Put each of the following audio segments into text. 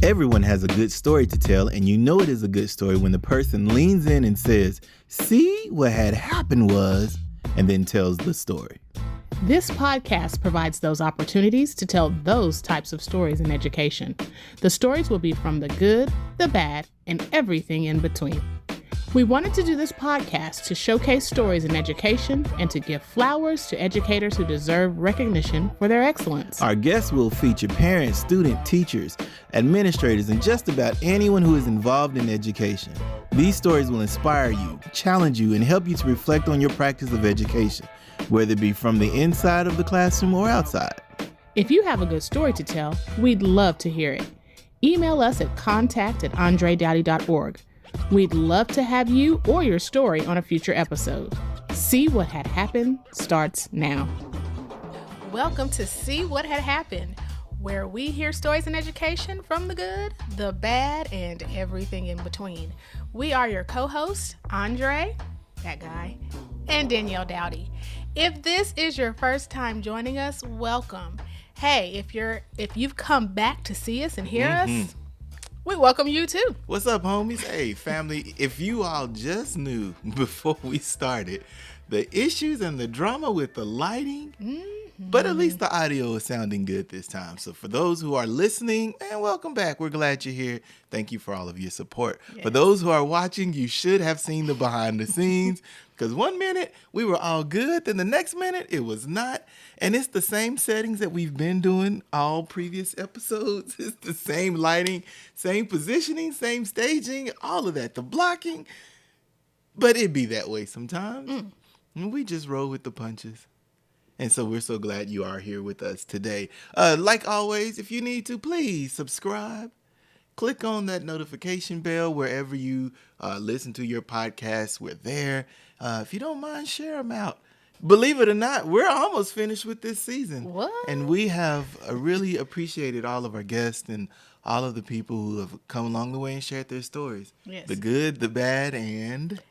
Everyone has a good story to tell, and you know it is a good story when the person leans in and says, "See, what had happened was," and then tells the story. This podcast provides those opportunities to tell those types of stories in education. The stories will be from the good, the bad, and everything in between. We wanted to do this podcast to showcase stories in education and to give flowers to educators who deserve recognition for their excellence. Our guests will feature parents, students, teachers, administrators, and just about anyone who is involved in education. These stories will inspire you, challenge you, and help you to reflect on your practice of education, whether it be from the inside of the classroom or outside. If you have a good story to tell, we'd love to hear it. Email us at contact@andredoughty.org. We'd love to have you or your story on a future episode. See What Had Happened starts now. Welcome to See What Had Happened, where we hear stories in education from the good, the bad, and everything in between. We are your co-hosts, Andre, that guy, and Danielle Daughty. If this is your first time joining us, welcome. Hey, if you've come back to see us and hear us, we welcome you too. What's up, homies? Hey, family, if you all just knew before we started the issues and the drama with the lighting, but at least the audio is sounding good this time. So for those who are listening, man, welcome back. We're glad you're here. Thank you for all of your support. Yes. For those who are watching, you should have seen the behind the scenes because one minute we were all good, then the next minute it was not. And it's the same settings that we've been doing all previous episodes. It's the same lighting, same positioning, same staging, all of that, the blocking. But it be that way sometimes. And we just roll with the punches. And so we're so glad you are here with us today. Like always, if you need to, please subscribe. Click on that notification bell wherever you listen to your podcasts. We're there. If you don't mind, share them out. Believe it or not, we're almost finished with this season. What? And we have really appreciated all of our guests and all of the people who have come along the way and shared their stories. Yes. The good, the bad, and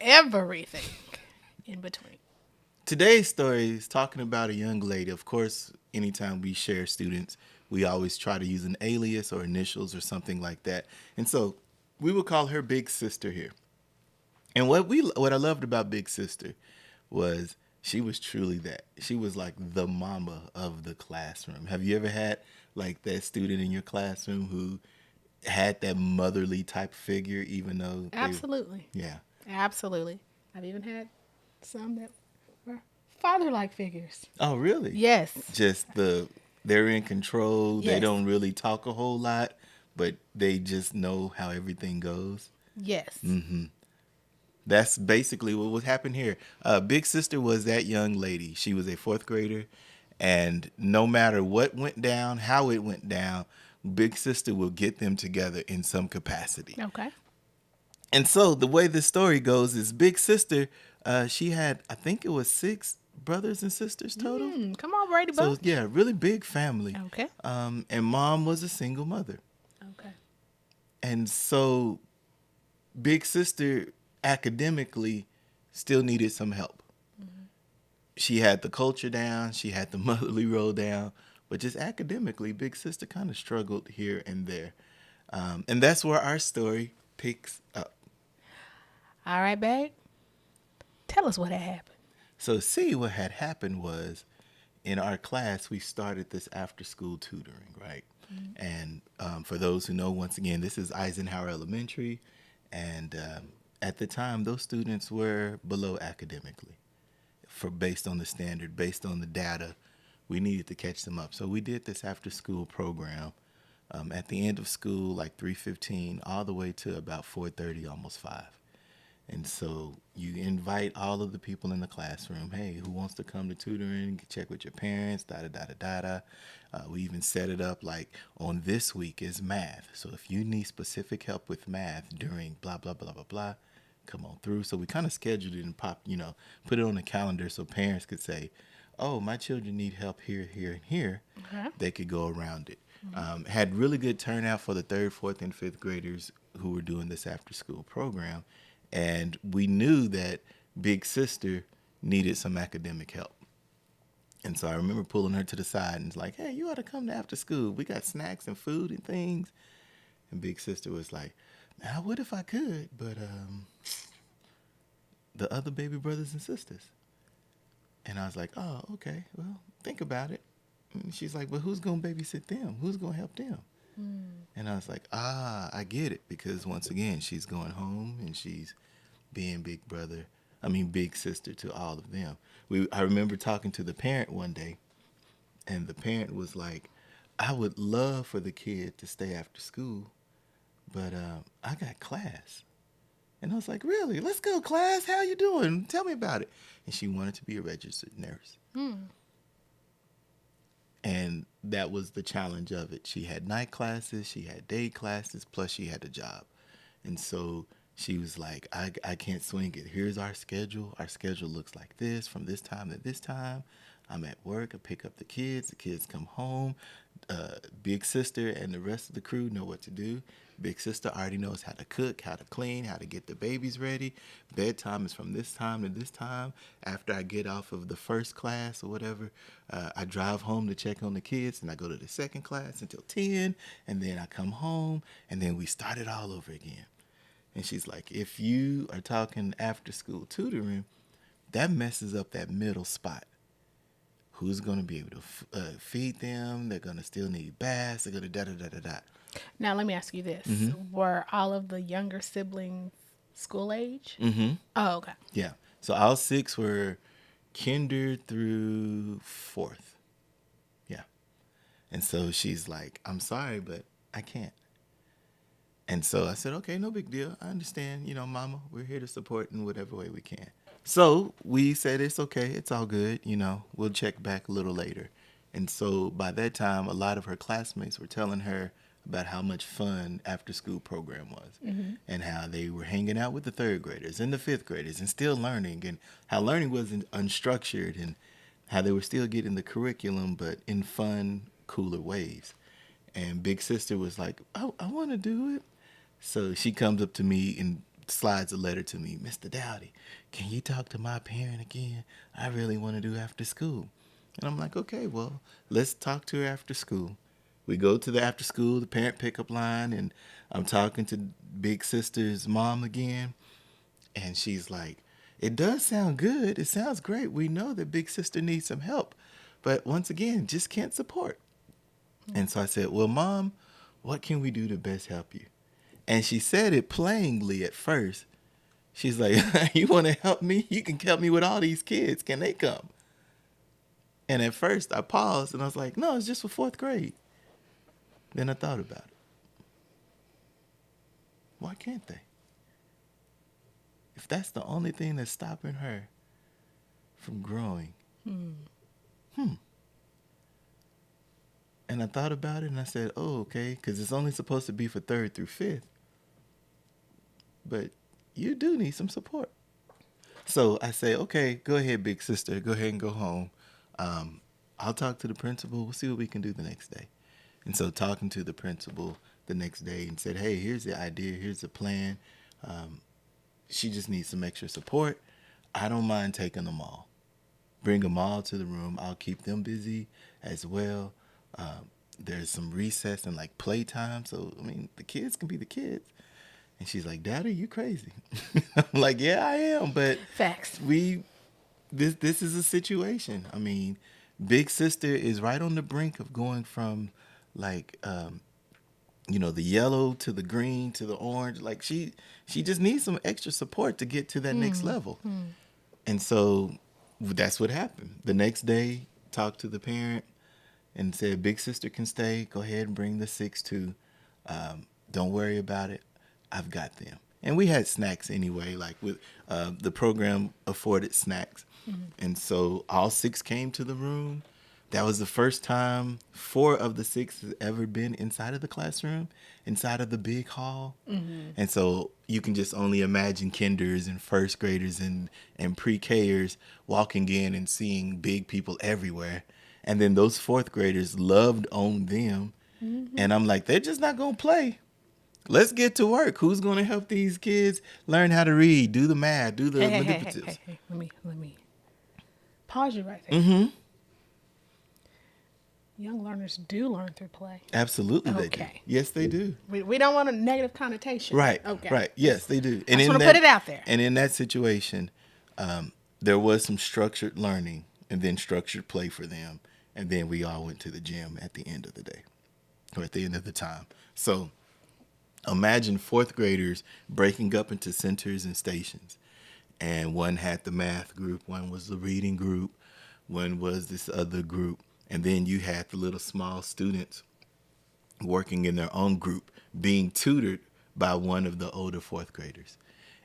everything in between. Today's story is talking about a young lady. Of course, anytime we share students, we always try to use an alias or initials or something like that. And so we will call her Big Sister here. And what I loved about Big Sister was she was truly that. She was like the mama of the classroom. Have you ever had like that student in your classroom who had that motherly type figure, even though Absolutely. Yeah. Absolutely. I've even had some that were father-like figures. Oh, really? Yes. Just they're in control. Yes. They don't really talk a whole lot, but they just know how everything goes. Yes. That's basically what was happening here. Big Sister was that young lady. She was a fourth grader, and no matter what went down, how it went down, Big Sister will get them together in some capacity. Okay. And so the way the story goes is Big Sister, she had, I think it was 6 brothers and sisters total. Come on, Brady Bunch. So, yeah, really big family. Okay. And mom was a single mother. Okay. And so Big Sister academically still needed some help. She had the culture down. She had the motherly role down. But just academically, Big Sister kind of struggled here and there. And that's where our story picks up. All right, babe. Tell us what had happened. So see, what had happened was in our class, we started this after school tutoring, right? And for those who know, once again, this is Eisenhower Elementary. And at the time, those students were below academically based on the standard, based on the data. We needed to catch them up. So we did this after school program at the end of school, like 3:15, all the way to about 4:30, almost 5. And so you invite all of the people in the classroom. Hey, who wants to come to tutoring? Check with your parents, da-da-da-da-da-da. We even set it up like on this week is math. So if you need specific help with math during blah, blah, blah, blah, blah, come on through. So we kind of scheduled it and put it on the calendar so parents could say, oh, my children need help here, here, and here. Okay. They could go around it. Had really good turnout for the 3rd, 4th, and 5th graders who were doing this after school program. And we knew that Big Sister needed some academic help. And so I remember pulling her to the side and was like, hey, you ought to come to after school. We got snacks and food and things. And big sister was like, "Man, I would if I could, but the other baby brothers and sisters." And I was like, "Oh, okay. Well, think about it." And she's like, "But who's gonna babysit them? Who's gonna help them?" And I was like, I get it, because once again, she's going home and she's being big sister to all of them. I remember talking to the parent one day, and the parent was like, "I would love for the kid to stay after school, but I got class." And I was like, "Really? Let's go, class. How you doing? Tell me about it." And she wanted to be a registered nurse. And that was the challenge of it. She had night classes, she had day classes, plus she had a job. And so she was like, I can't swing it. Here's our schedule. Our schedule looks like this from this time to this time. I'm at work. I pick up the kids come home. Big sister and the rest of the crew know what to do. Big sister already knows how to cook, how to clean, how to get the babies ready. Bedtime is from this time to this time. After I get off of the first class or whatever, I drive home to check on the kids, and I go to the second class until 10, and then I come home, and then we start it all over again. And she's like, if you are talking after school tutoring, that messes up that middle spot. Who's going to be able to feed them? They're going to still need baths. They're going to da-da-da-da-da. Now, let me ask you this. Were all of the younger siblings school age? Mm-hmm. Oh, okay. Yeah. So all 6 were kinder through 4th. Yeah. And so she's like, I'm sorry, but I can't. And so I said, okay, no big deal. I understand. Mama, we're here to support in whatever way we can. So we said, it's okay. It's all good. We'll check back a little later. And so by that time, a lot of her classmates were telling her about how much fun after school program was, and how they were hanging out with the 3rd graders and the 5th graders and still learning, and how learning wasn't unstructured, and how they were still getting the curriculum, but in fun, cooler ways. And big sister was like, I want to do it. So she comes up to me and slides a letter to me. "Mr. Daughty, can you talk to my parent again? I really want to do after school." And I'm like, okay, well, let's talk to her after school. We go to the after school, the parent pickup line, and I'm talking to big sister's mom again. And she's like, "It does sound good. It sounds great. We know that big sister needs some help, but once again, just can't support." And so I said, "Well, Mom, what can we do to best help you?" And she said it plainly at first. She's like, "You want to help me? You can help me with all these kids. Can they come?" And at first I paused and I was like, "No, it's just for 4th grade." Then I thought about it. Why can't they? If that's the only thing that's stopping her from growing. And I thought about it and I said, oh, okay, because it's only supposed to be for 3rd through 5th. But you do need some support. So I say, okay, go ahead, big sister. Go ahead and go home. I'll talk to the principal. We'll see what we can do the next day. And so talking to the principal the next day and said, hey, here's the idea. Here's the plan. She just needs some extra support. I don't mind taking them all. Bring them all to the room. I'll keep them busy as well. There's some recess and like playtime. So, the kids can be the kids. And she's like, Dad, are you crazy? I'm like, yeah, I am. But facts. This is a situation. Big sister is right on the brink of going from like, the yellow to the green to the orange. Like she just needs some extra support to get to that next level. And so that's what happened. The next day, talked to the parent and said, big sister can stay. Go ahead and bring the 6 too. Don't worry about it. I've got them. And we had snacks anyway, like with the program afforded snacks. And so all 6 came to the room. That was the first time 4 of the 6 has ever been inside of the classroom, inside of the big hall. And so you can just only imagine kinders and first graders and pre-Kers walking in and seeing big people everywhere. And then those 4th graders loved on them. And I'm like, they're just not going to play. Let's get to work. Who's going to help these kids learn how to read, do the math, do the manipulatives? Hey. Let me pause you right there. Young learners do learn through play. Absolutely, they do. Okay. Yes, they do. We don't want a negative connotation. Right. Okay. Right. Yes, they do. I just want to put it out there. And in that situation, there was some structured learning and then structured play for them. And then we all went to the gym at the end of the day or at the end of the time. So imagine fourth graders breaking up into centers and stations. And one had the math group, one was the reading group, one was this other group. And then you had the little small students working in their own group, being tutored by one of the older fourth graders.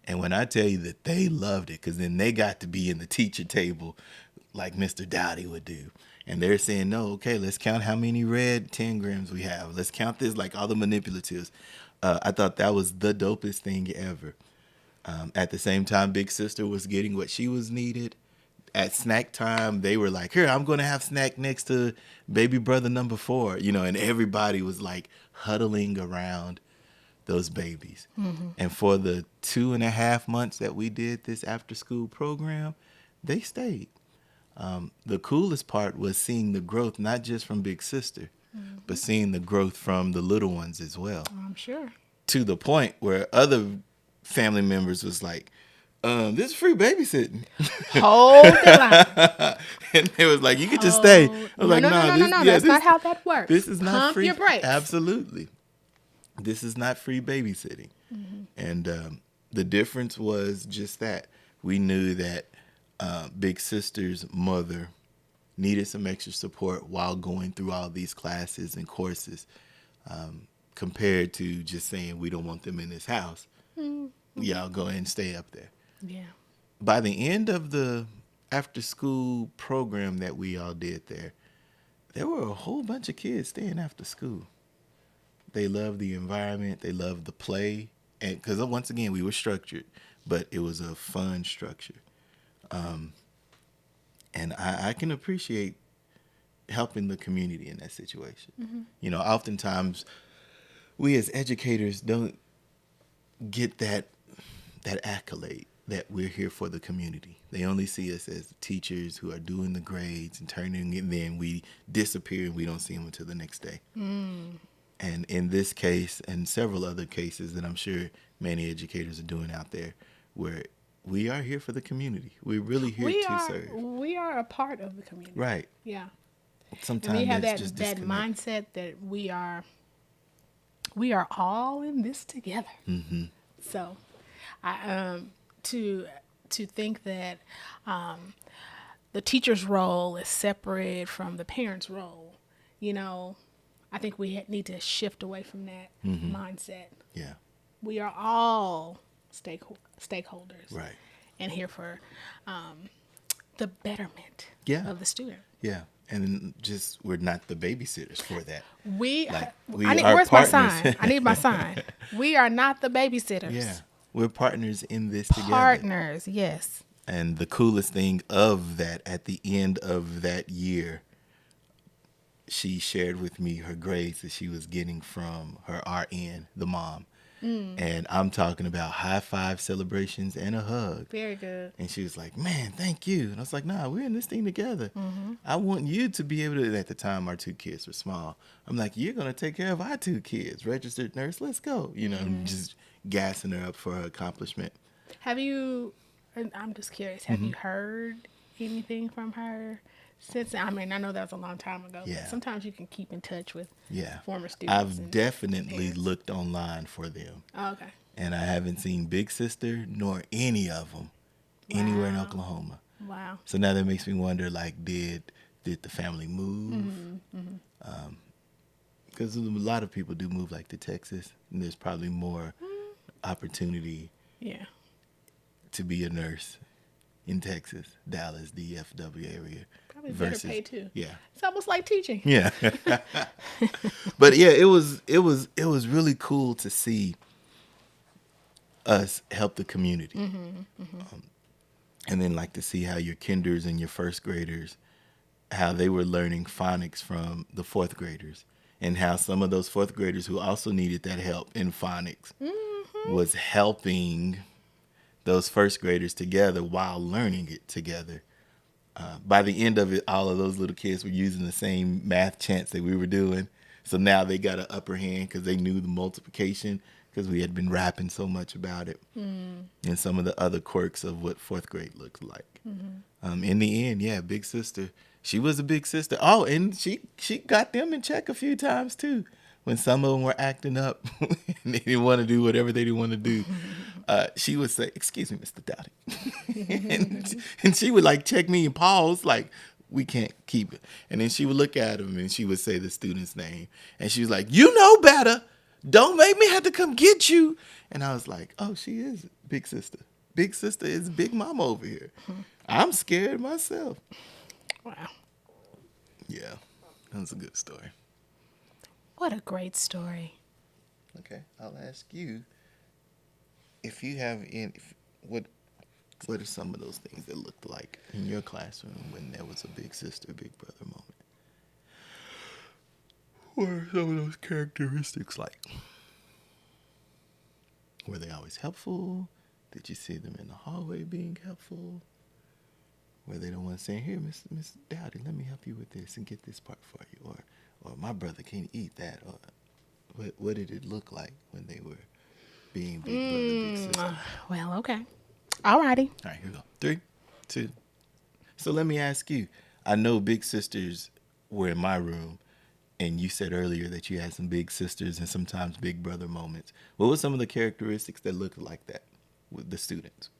And when I tell you that they loved it, because then they got to be in the teacher table like Mr. Doughty would do. And they're saying, no, okay, let's count how many red 10 grams we have. Let's count this, like all the manipulatives. I thought that was the dopest thing ever. At the same time, Big Sister was getting what she was needed. At snack time, they were like, here, I'm going to have snack next to baby brother number 4, and everybody was like huddling around those babies. Mm-hmm. And for the 2.5 months that we did this after school program, they stayed. The coolest part was seeing the growth, not just from Big Sister, mm-hmm. but seeing the growth from the little ones as well. I'm sure. To the point where other family members was like, this is free babysitting. Hold the line. And they was like, you could just stay. I was No. That's not how that works. This is not Pump free. Your brakes. Absolutely. This is not free babysitting. Mm-hmm. And the difference was just that. We knew that Big Sister's mother needed some extra support while going through all these classes and courses, compared to just saying we don't want them in this house. Mm-hmm. Y'all go ahead and stay up there. Yeah. By the end of the after school program that we all did there were a whole bunch of kids staying after school. They loved the environment. They loved the play. And because once again, we were structured, but it was a fun structure. And I can appreciate helping the community in that situation. Mm-hmm. Oftentimes we as educators don't get that accolade that we're here for the community. They only see us as teachers who are doing the grades and turning it, and then we disappear and we don't see them until the next day. Mm. And in this case and several other cases that I'm sure many educators are doing out there, where we are here for the community. We're really here to serve. We are a part of the community. Right. Yeah. Sometimes and we have just that mindset that we are all in this together. Mm-hmm. So, to think that the teacher's role is separate from the parent's role, I think we need to shift away from that mm-hmm. mindset. Yeah, we are all stakeholders, right, and here for the betterment of the student. Yeah. And just we're not the babysitters for that. Where's my sign? I need my sign. We are not the babysitters. Yeah, we're partners in this together. Partners, yes. And the coolest thing of that, at the end of that year, she shared with me her grades that she was getting from her RN, the mom. Mm. And I'm talking about high five celebrations and a hug. Very good. And she was like, man, thank you. And I was like, nah, we're in this thing together. Mm-hmm. I want you to be able to, at the time our 2 kids were small. I'm like, you're going to take care of our 2 kids. Registered nurse, let's go. Mm-hmm. Just gassing her up for her accomplishment. Have you, I'm just curious, have mm-hmm. you heard anything from her since? I mean, I know that was a long time ago, but sometimes you can keep in touch with former students. I've definitely looked online for them. Oh, okay. And I haven't seen Big Sister nor any of them anywhere in Oklahoma. Wow. So now that makes me wonder, like, did the family move? Mm-hmm. Mm-hmm. Because a lot of people do move, like, to Texas, and there's probably more opportunity to be a nurse in Texas, Dallas, DFW area. Probably better pay too. Yeah. It's almost like teaching. Yeah. But yeah, it was really cool to see us help the community. Mm-hmm, mm-hmm. And then like to see how your kinders and your first graders, how they were learning phonics from the fourth graders, and how some of those fourth graders who also needed that help in phonics mm-hmm. was helping those first graders together while learning it together. By the end of it, all of those little kids were using the same math chants that we were doing. So now they got an upper hand because they knew the multiplication because we had been rapping so much about it. And some of the other quirks of what fourth grade looks like. In the end, yeah, big sister. She was a big sister. Oh, and she got them in check a few times too. When some of them were acting up and they didn't want to do whatever they didn't want to do, she would say, "Excuse me, Mr. Doughty," and she would like check me and pause, like, "We can't keep it." And then she would look at him and she would say the student's name, and she was like, "You know better. Don't make me have to come get you." And I was like, "Oh, she is big sister. Big sister is big mama over here." I'm scared myself. Wow. Yeah, that was a good story. What a great story. Okay, I'll ask you if you have any. What are some of those things that looked like in your classroom when there was a big sister, big brother moment? What are some of those characteristics like? Were they always helpful? Did you see them in the hallway being helpful? Were they the ones saying, "Here, Miss Doughty, let me help you with this and get this part for you," or "My brother can't eat that"? Or what did it look like when they were being big brother, big sister? Well, okay. All righty. All right, here we go. 3, 2. So let me ask you. I know big sisters were in my room, and you said earlier that you had some big sisters and sometimes big brother moments. What were some of the characteristics that looked like that with the students?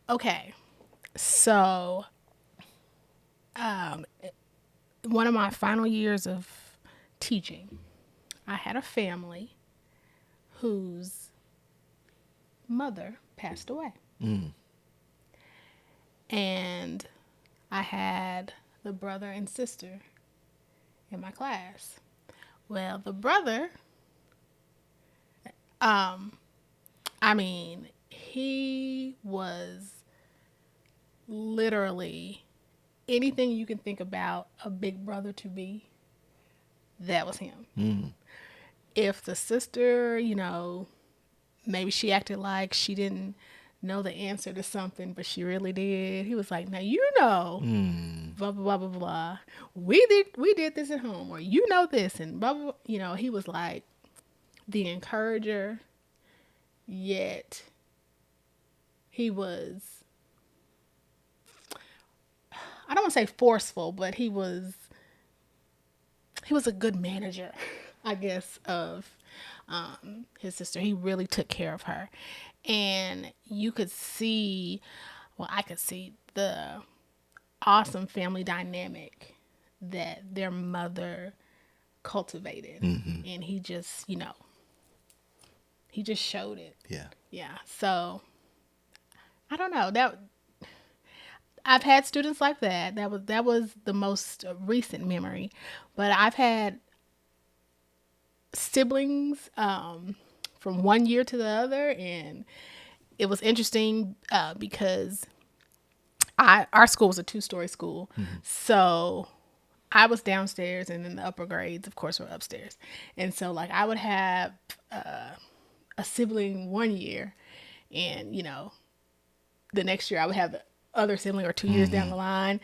Okay. So, one of my final years of teaching, I had a family whose mother passed away. And I had the brother and sister in my class. Well, the brother, he was literally anything you can think about a big brother to be, that was him. If the sister, maybe she acted like she didn't know the answer to something, but she really did, he was like, "Now blah, blah, blah, blah, blah. We did this at home, or this, and blah, blah, blah." He was like the encourager, yet he was, I don't want to say forceful, but he was a good manager, I guess, of his sister. He really took care of her. And you could see, I could see the awesome family dynamic that their mother cultivated. And he just, he just showed it. Yeah. Yeah. So, I don't know. I've had students like that. That was the most recent memory. But I've had siblings from one year to the other, and it was interesting because our school was a 2-story school. So I was downstairs, and then the upper grades, of course, were upstairs. And so, I would have a sibling one year, and, the next year I would have the other sibling, or 2 years down the line,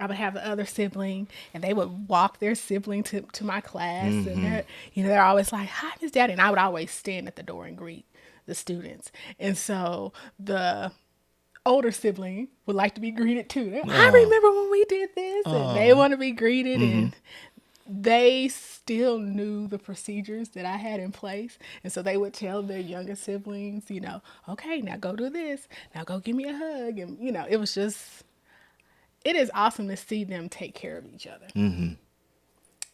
I would have the other sibling, and they would walk their sibling to my class, and they're always like, "Hi, Miss Daddy," and I would always stand at the door and greet the students. And so the older sibling would like to be greeted too. "I remember when we did this," and they want to be greeted, and they still knew the procedures that I had in place. And so they would tell their younger siblings, "Okay, now go do this. Now go give me a hug." And, it is awesome to see them take care of each other.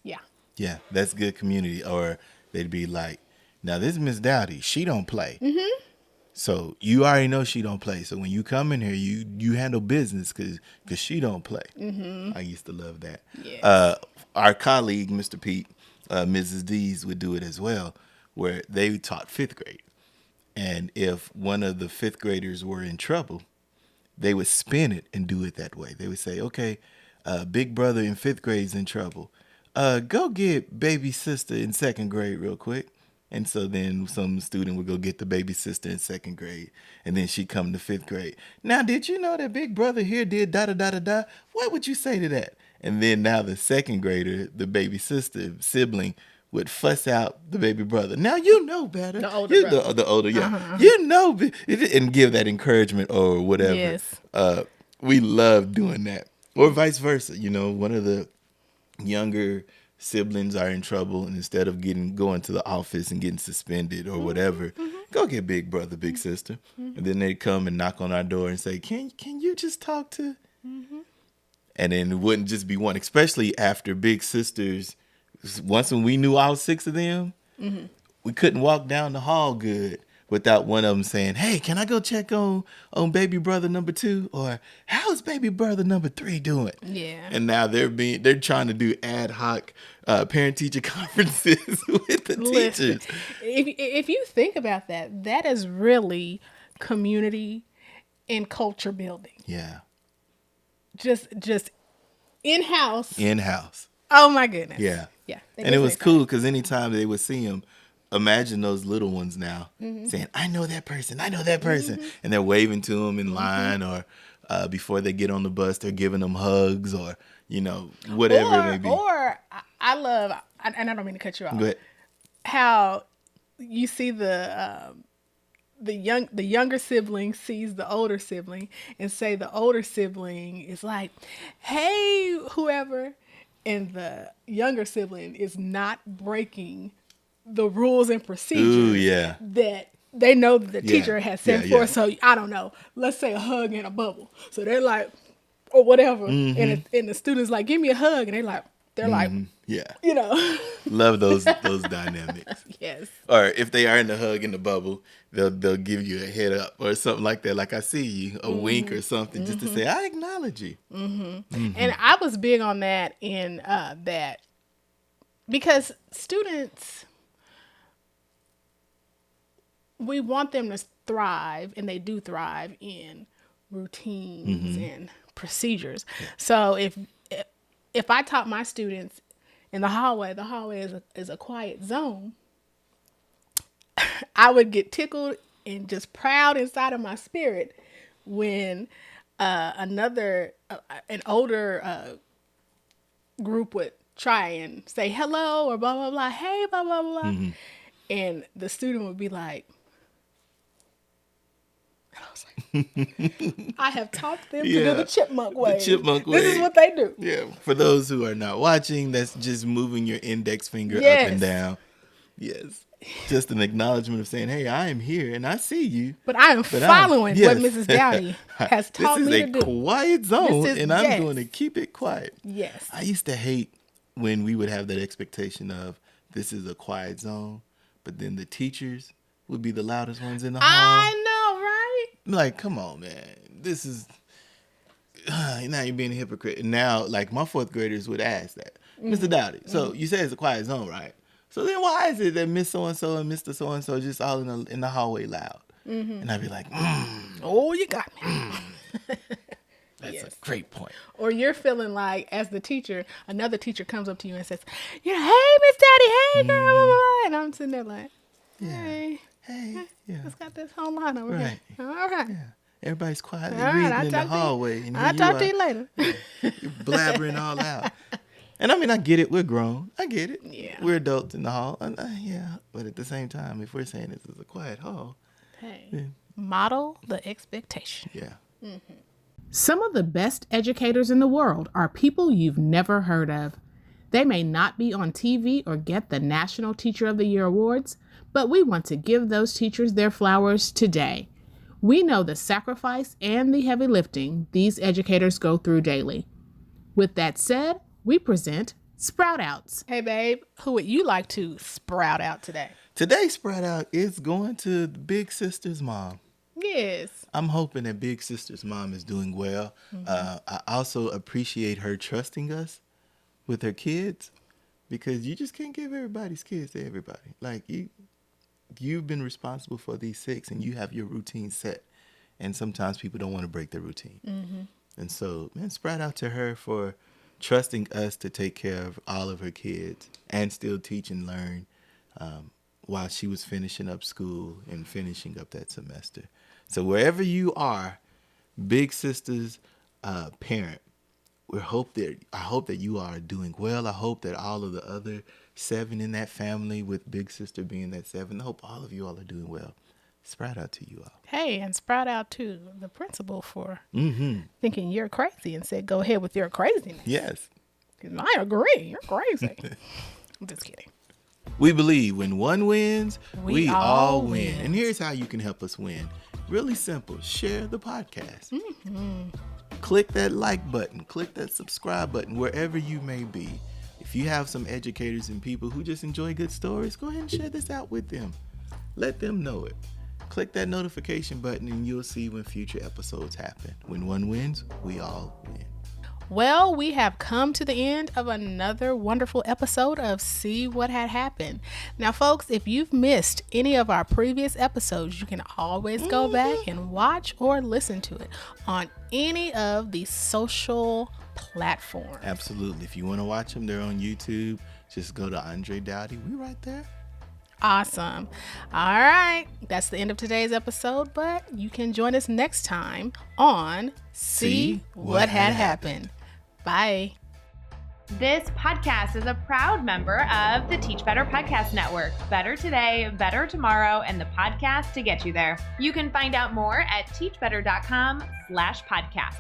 Yeah. Yeah, that's good community. Or they'd be like, "Now this is Miss Doughty. She don't play." So you already know she don't play. So when you come in here, you handle business because she don't play. I used to love that. Yes. Our colleague, Mr. Pete, Mrs. D's would do it as well, where they taught 5th grade. And if one of the 5th graders were in trouble, they would spin it and do it that way. They would say, "Okay, big brother in 5th grade is in trouble. Go get baby sister in 2nd grade real quick." And so then some student would go get the baby sister in 2nd grade, and then she come to 5th grade. Now, did you know that big brother here did da da da da da? What would you say to that? And then now the 2nd grader, the baby sister sibling, would fuss out the baby brother. Now you know better. The older brother. The older, yeah. You know, and give that encouragement or whatever. Yes. We love doing that. Or vice versa. You know, one of the younger siblings are in trouble, and instead of going to the office and getting suspended or whatever, go get big brother, big sister. And then they come and knock on our door and say, can you just talk to? And then it wouldn't just be one, especially after big sisters. Once when we knew all 6 of them, we couldn't walk down the hall good without one of them saying, "Hey, can I go check on baby brother number 2?" Or "How's baby brother number 3 doing?" Yeah. And now they're trying to do ad hoc parent teacher conferences with the Listen, teachers. if you think about that, that is really community and culture building. Yeah, Just in-house. in-house. Oh my goodness. Yeah. Yeah. And it was cool because anytime they would see him, imagine those little ones now saying, "I know that person. I know that person." And they're waving to them in line or before they get on the bus, they're giving them hugs or, whatever it may be. Or I love, and I don't mean to cut you off, Go ahead. how you see the younger sibling sees the older sibling and say the older sibling is like, "Hey, whoever," and the younger sibling is not breaking the rules and procedures Ooh, yeah. that they know that the teacher has set Yeah. forth. So I don't know, let's say a hug and a bubble. So they're like, or whatever, and the student's like, "Give me a hug," and they're like, Yeah. Love those dynamics. Yes. Or if they are in the hug in the bubble, they'll give you a head up or something like that. Like, "I see you," a wink or something, just to say, "I acknowledge you." And I was big on that in that because students, we want them to thrive, and they do thrive in routines and procedures. So if I taught my students in the hallway is a quiet zone, I would get tickled and just proud inside of my spirit when an older group would try and say hello or blah blah blah, "Hey, blah blah blah," and the student would be like, and I was like, I have taught them to do the chipmunk way. The chipmunk way. This is what they do. Yeah. For those who are not watching, that's just moving your index finger up and down. Yes. Just an acknowledgement of saying, "Hey, I am here and I see you. But I am following what Mrs. Doughty has taught me to do." This is a quiet zone, and I'm going to keep it quiet. Yes. I used to hate when we would have that expectation of this is a quiet zone, but then the teachers would be the loudest ones in the hall. I know, right? Like, come on, man. This is now you're being a hypocrite. And now, like, my 4th graders would ask that, "Mr. Doughty, so you say it's a quiet zone, right? So then why is it that Miss So-and-so and Mr. So-and-so just all in the hallway loud?" And I'd be like, "Oh, you got me." That's a great point. Or you're feeling like, as the teacher, another teacher comes up to you and says, "Hey, Miss Doughty, hey, girl," blah, blah, blah. And I'm sitting there like, "Hey, yeah. let's got this whole line over Right. here. All right. Yeah. Everybody's quietly All right, reading I'll in the talk to you. hallway. And I'll talk to you later." You're blabbering all out. And I mean, I get it. We're grown. I get it. Yeah. We're adults in the hall. And, but at the same time, if we're saying this is a quiet hall, Hey, model the expectation. yeah. Some of the best educators in the world are people you've never heard of. They may not be on TV or get the National Teacher of the Year awards, but we want to give those teachers their flowers today. We know the sacrifice and the heavy lifting these educators go through daily. With that said, we present Sprout Outs. Hey babe, who would you like to sprout out today? Today's sprout out is going to Big Sister's mom. Yes. I'm hoping that Big Sister's mom is doing well. I also appreciate her trusting us with her kids, because you just can't give everybody's kids to everybody. Like, you've been responsible for these 6 and you have your routine set. And sometimes people don't want to break their routine. And so, man, sprout out to her for trusting us to take care of all of her kids and still teach and learn while she was finishing up school and finishing up that semester. So wherever you are, big sister's parent, I hope that you are doing well. I hope that all of the other 7 in that family, with big sister being that 7, I hope all of you all are doing well. Sprout out to you all. Hey, and sprout out to the principal for thinking you're crazy and said, go ahead with your craziness. Yes. I agree. You're crazy. I'm just kidding. We believe when one wins, we all win. win. And here's how you can help us win. Really simple. Share the podcast. Click that like button. Click that subscribe button wherever you may be. If you have some educators and people who just enjoy good stories, go ahead and share this out with them. Let them know it. Click that notification button and you'll see when future episodes happen. When one wins, we all win. Well, we have come to the end of another wonderful episode of See What Had Happened. Now, folks, if you've missed any of our previous episodes, you can always go back and watch or listen to it on any of the social platforms. Absolutely. If you want to watch them, they're on YouTube. Just go to Andre Doughty. We right there. Awesome. All right. That's the end of today's episode, but you can join us next time on See What Had Happened. Bye. This podcast is a proud member of the Teach Better Podcast Network. Better today, better tomorrow, and the podcast to get you there. You can find out more at teachbetter.com/podcast.